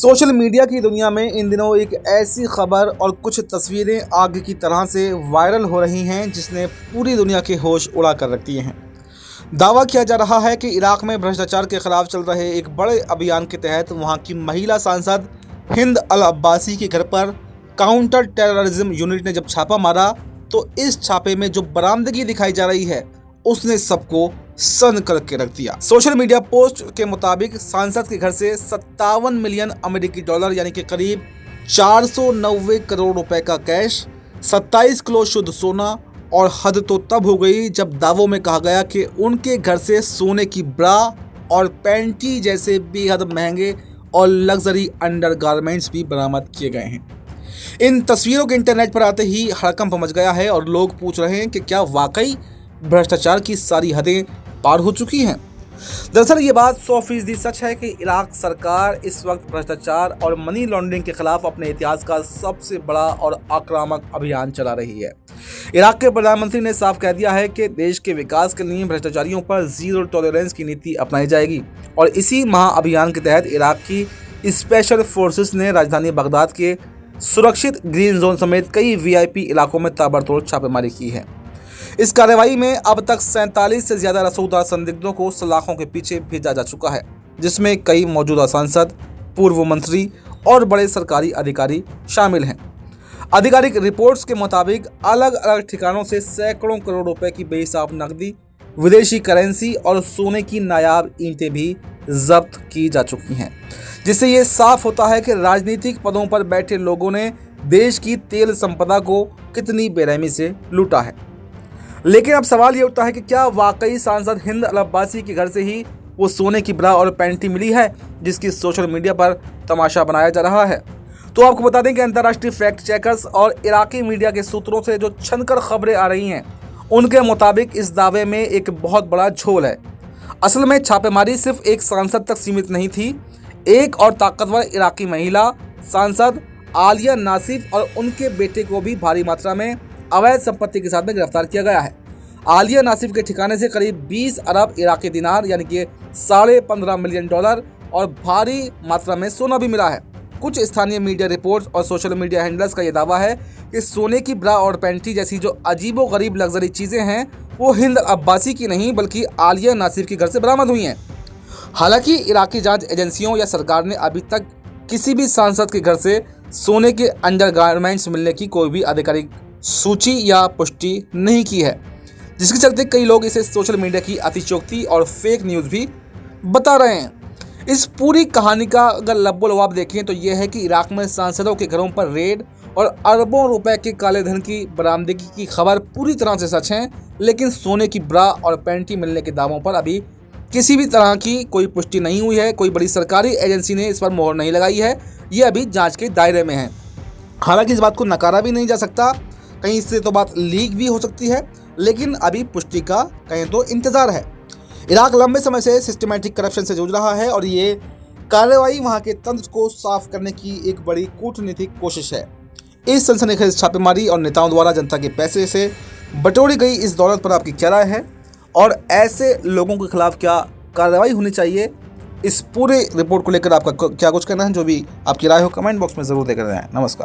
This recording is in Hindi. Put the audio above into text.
सोशल मीडिया की दुनिया में इन दिनों एक ऐसी खबर और कुछ तस्वीरें आग की तरह से वायरल हो रही हैं जिसने पूरी दुनिया के होश उड़ा कर रख दिए हैं। दावा किया जा रहा है कि इराक में भ्रष्टाचार के खिलाफ चल रहे एक बड़े अभियान के तहत वहां की महिला सांसद हिंद अल अब्बासी के घर पर काउंटर टेररिज्म यूनिट ने जब छापा मारा तो इस छापे में जो बरामदगी दिखाई जा रही है उसने सबको सन करके रख दिया। सोशल मीडिया पोस्ट के मुताबिक सांसद के घर से 57 मिलियन अमेरिकी डॉलर यानी कि करीब 490 करोड़ रुपए का कैश, 27 किलो शुद्ध सोना और हद तो तब हो गई जब दावों में कहा गया कि उनके घर से सोने की ब्रा और पैंटी जैसे बेहद महंगे और लग्जरी अंडरगारमेंट्स भी बरामद किए गए हैं। इन तस्वीरों के इंटरनेट पर आते ही हड़कंप मच गया है और लोग पूछ रहे हैं कि क्या वाकई भ्रष्टाचार की सारी हदें पार हो चुकी हैं। दरअसल ये बात 100% सच है कि इराक सरकार इस वक्त भ्रष्टाचार और मनी लॉन्ड्रिंग के खिलाफ अपने इतिहास का सबसे बड़ा और आक्रामक अभियान चला रही है। इराक के प्रधानमंत्री ने साफ कह दिया है कि देश के विकास के लिए भ्रष्टाचारियों पर जीरो टॉलरेंस की नीति अपनाई जाएगी और इसी महाअभियान के तहत इराक की स्पेशल फोर्सेस ने राजधानी बगदाद के सुरक्षित ग्रीन जोन समेत कई वीआईपी इलाकों में ताबड़तोड़ छापेमारी की है। इस कार्रवाई में अब तक 47 से ज्यादा रसूखदार संदिग्धों को सलाखों के पीछे भेजा जा चुका है, जिसमें कई मौजूदा सांसद, पूर्व मंत्री और बड़े सरकारी अधिकारी शामिल हैं। आधिकारिक रिपोर्ट्स के मुताबिक अलग अलग ठिकानों से सैकड़ों करोड़ रुपए की बेहिसाब नकदी, विदेशी करेंसी और सोने की नायाब ईंटें भी जब्त की जा चुकी हैं, जिससे ये साफ होता है कि राजनीतिक पदों पर बैठे लोगों ने देश की तेल संपदा को कितनी बेरहमी से लूटा है। लेकिन अब सवाल ये उठता है कि क्या वाकई सांसद हिंद अल अब्बासी के घर से ही वो सोने की ब्रा और पैंटी मिली है जिसकी सोशल मीडिया पर तमाशा बनाया जा रहा है। तो आपको बता दें कि अंतर्राष्ट्रीय फैक्ट चेकर्स और इराकी मीडिया के सूत्रों से जो छनकर खबरें आ रही हैं उनके मुताबिक इस दावे में एक बहुत बड़ा झोल है। असल में छापेमारी सिर्फ एक सांसद तक सीमित नहीं थी। एक और ताकतवर इराकी महिला सांसद आलिया नासिफ और उनके बेटे को भी भारी मात्रा में अवैध संपत्ति के साथ में गिरफ्तार किया गया है। आलिया नासिफ के ठिकाने से करीब 20 अरब इराकी दिनार यानी कि 15.5 मिलियन डॉलर और भारी मात्रा में सोना भी मिला है। कुछ स्थानीय मीडिया रिपोर्ट्स और सोशल मीडिया हैंडलर्स का यह दावा है कि सोने की ब्रा और पैंटी जैसी जो अजीबो गरीब लग्जरी चीज़ें हैं वो हिंद अब्बासी की नहीं बल्कि आलिया नासिफ के घर से बरामद हुई हैं। हालांकि इराकी जांच एजेंसियों या सरकार ने अभी तक किसी भी सांसद के घर से सोने के अंडरगारमेंट्स मिलने की कोई भी आधिकारिक सूची या पुष्टि नहीं की है, जिसके चलते कई लोग इसे सोशल मीडिया की अतिशयोक्ति और फेक न्यूज़ भी बता रहे हैं। इस पूरी कहानी का अगर लब्बो लबाब देखें तो यह है कि इराक में सांसदों के घरों पर रेड और अरबों रुपए के काले धन की बरामदगी की खबर पूरी तरह से सच है, लेकिन सोने की ब्रा और पैंटी मिलने के दावों पर अभी किसी भी तरह की कोई पुष्टि नहीं हुई है। कोई बड़ी सरकारी एजेंसी ने इस पर मोहर नहीं लगाई है। ये अभी जांच के दायरे में है। हालांकि इस बात को नकारा भी नहीं जा सकता, कहीं से तो बात लीक भी हो सकती है, लेकिन अभी पुष्टि का कहीं तो इंतजार है। इराक लंबे समय से सिस्टमैटिक करप्शन से जूझ रहा है और ये कार्रवाई वहां के तंत्र को साफ करने की एक बड़ी कूटनीतिक कोशिश है। इस सनसनीखेज छापेमारी और नेताओं द्वारा जनता के पैसे से बटोरी गई इस दौलत पर आपकी क्या राय है और ऐसे लोगों के खिलाफ क्या कार्रवाई होनी चाहिए, इस पूरे रिपोर्ट को लेकर आपका क्या कुछ कहना है? जो भी आपकी राय हो कमेंट बॉक्स में ज़रूर देकर जाएं। नमस्कार।